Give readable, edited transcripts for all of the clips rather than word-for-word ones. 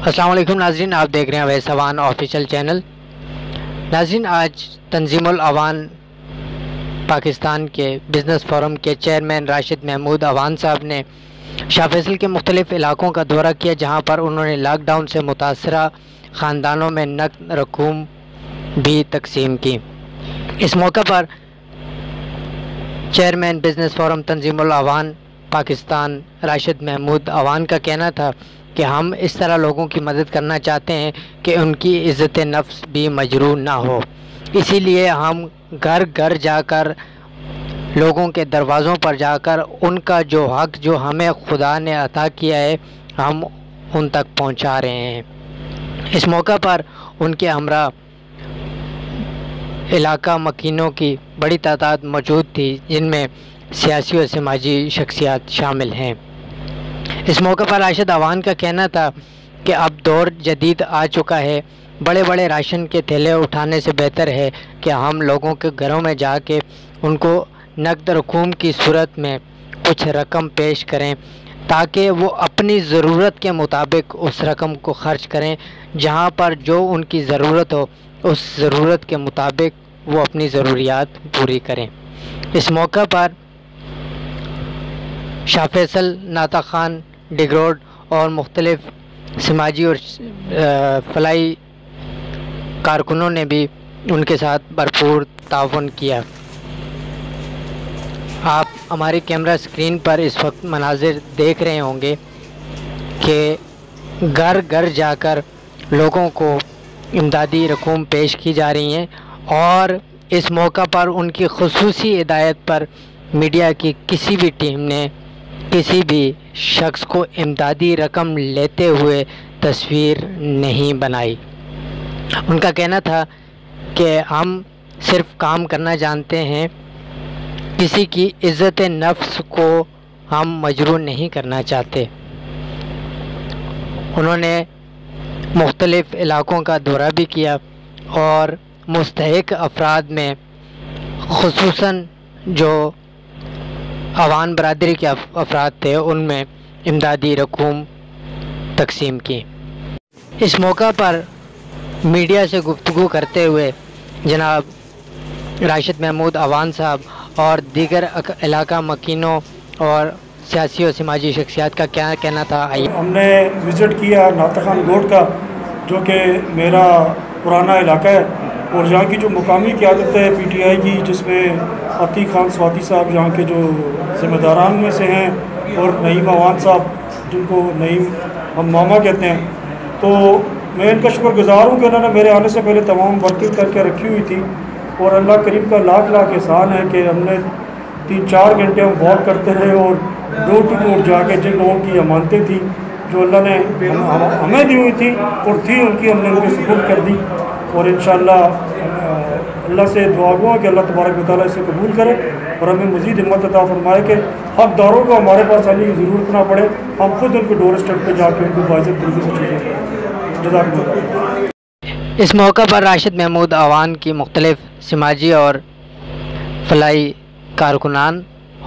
السلام علیکم ناظرین، آپ دیکھ رہے ہیں اویس اوان آفیشیل چینل۔ ناظرین، آج تنظیم الاوان پاکستان کے بزنس فورم کے چیئرمین راشد محمود اوان صاحب نے شاہ فیصل کے مختلف علاقوں کا دورہ کیا، جہاں پر انہوں نے لاک ڈاؤن سے متاثرہ خاندانوں میں نقد رقوم بھی تقسیم کی۔ اس موقع پر چیئرمین بزنس فورم تنظیم الاوان پاکستان راشد محمود اوان کا کہنا تھا کہ ہم اس طرح لوگوں کی مدد کرنا چاہتے ہیں کہ ان کی عزت نفس بھی مجروح نہ ہو، اسی لیے ہم گھر گھر جا کر لوگوں کے دروازوں پر جا کر ان کا جو حق جو ہمیں خدا نے عطا کیا ہے ہم ان تک پہنچا رہے ہیں۔ اس موقع پر ان کے ہمراہ علاقہ مکینوں کی بڑی تعداد موجود تھی، جن میں سیاسی و سماجی شخصیات شامل ہیں۔ اس موقع پر راشد اوان کا کہنا تھا کہ اب دور جدید آ چکا ہے، بڑے بڑے راشن کے تھیلے اٹھانے سے بہتر ہے کہ ہم لوگوں کے گھروں میں جا کے ان کو نقد رقوم کی صورت میں کچھ رقم پیش کریں تاکہ وہ اپنی ضرورت کے مطابق اس رقم کو خرچ کریں، جہاں پر جو ان کی ضرورت ہو اس ضرورت کے مطابق وہ اپنی ضروریات پوری کریں۔ اس موقع پر شاہ فیصل، ناطق خان، ڈگروڈ اور مختلف سماجی اور فلاحی کارکنوں نے بھی ان کے ساتھ بھرپور تعاون کیا۔ آپ ہماری کیمرہ اسکرین پر اس وقت مناظر دیکھ رہے ہوں گے کہ گھر گھر جا کر لوگوں کو امدادی رقوم پیش کی جا رہی ہیں، اور اس موقع پر ان کی خصوصی ہدایت پر میڈیا کی کسی بھی ٹیم نے کسی بھی شخص کو امدادی رقم لیتے ہوئے تصویر نہیں بنائی۔ ان کا کہنا تھا کہ ہم صرف کام کرنا جانتے ہیں، کسی کی عزت نفس کو ہم مجروح نہیں کرنا چاہتے۔ انہوں نے مختلف علاقوں کا دورہ بھی کیا اور مستحق افراد میں خصوصاً جو اوان برادری کے افراد تھے ان میں امدادی رقوم تقسیم کی۔ اس موقع پر میڈیا سے گفتگو کرتے ہوئے جناب راشد محمود اوان صاحب اور دیگر علاقہ مکینوں اور سیاسی و سماجی شخصیات کا کیا کہنا تھا؟ ہم نے وزٹ کیا ناطق خان گوٹ کا، جو کہ میرا پرانا علاقہ ہے، اور یہاں کی جو مقامی قیادت ہے پی ٹی آئی کی، جس میں عتیق خان سواتی صاحب یہاں کے جو ذمہ داران میں سے ہیں، اور نعیم اوان صاحب جن کو نعیم ہم ماما کہتے ہیں، تو میں ان کا شکر گزار ہوں کہ انہوں نے میرے آنے سے پہلے تمام ورکنگ کر کے رکھی ہوئی تھی، اور اللہ کریم کا لاکھ لاکھ احسان ہے کہ ہم نے 3-4 گھنٹے ہم واک کرتے رہے، اور ڈور ٹو ڈور جا کے جن لوگوں کی امانتیں تھیں جو اللہ نے ہمیں دی ہوئی تھی اور تھی ان کی، ہم نے ان کے سپرد کر دی، اور انشاءاللہ اللہ سے دعا گو کہ اللہ تبارک و تعالیٰ اسے قبول کرے اور ہمیں مزید ہمت عطا فرمائے کہ حقداروں کو ہمارے پاس آنے کی ضرورت نہ پڑے، ہم خود ان کو ڈور اسٹیپ پہ جا کے ان کو باعزت طریقے سے چیزیں کریں۔ جزاک اللہ۔ اس موقع پر راشد محمود اوان کی مختلف سماجی اور فلاحی کارکنان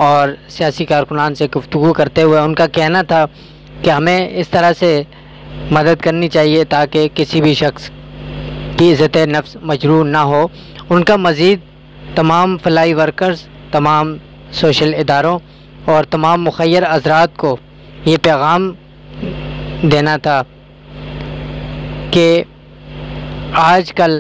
اور سیاسی کارکنان سے گفتگو کرتے ہوئے ان کا کہنا تھا کہ ہمیں اس طرح سے مدد کرنی چاہیے تاکہ کسی بھی شخص کی عزت نفس مجروح نہ ہو۔ ان کا مزید تمام فلاحی ورکرز، تمام سوشل اداروں اور تمام مخیر حضرات کو یہ پیغام دینا تھا کہ آج کل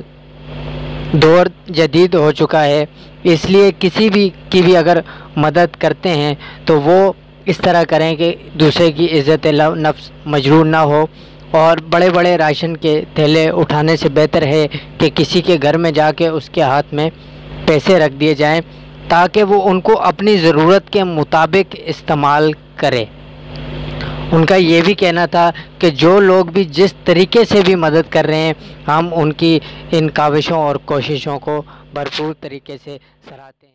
دور جدید ہو چکا ہے، اس لیے کسی بھی کی بھی اگر مدد کرتے ہیں تو وہ اس طرح کریں کہ دوسرے کی عزت نفس مجروح نہ ہو، اور بڑے بڑے راشن کے تھیلے اٹھانے سے بہتر ہے کہ کسی کے گھر میں جا کے اس کے ہاتھ میں پیسے رکھ دیے جائیں تاکہ وہ ان کو اپنی ضرورت کے مطابق استعمال کرے۔ ان کا یہ بھی کہنا تھا کہ جو لوگ بھی جس طریقے سے بھی مدد کر رہے ہیں ہم ان کی ان کاوشوں اور کوششوں کو بھرپور طریقے سے سراہتے ہیں۔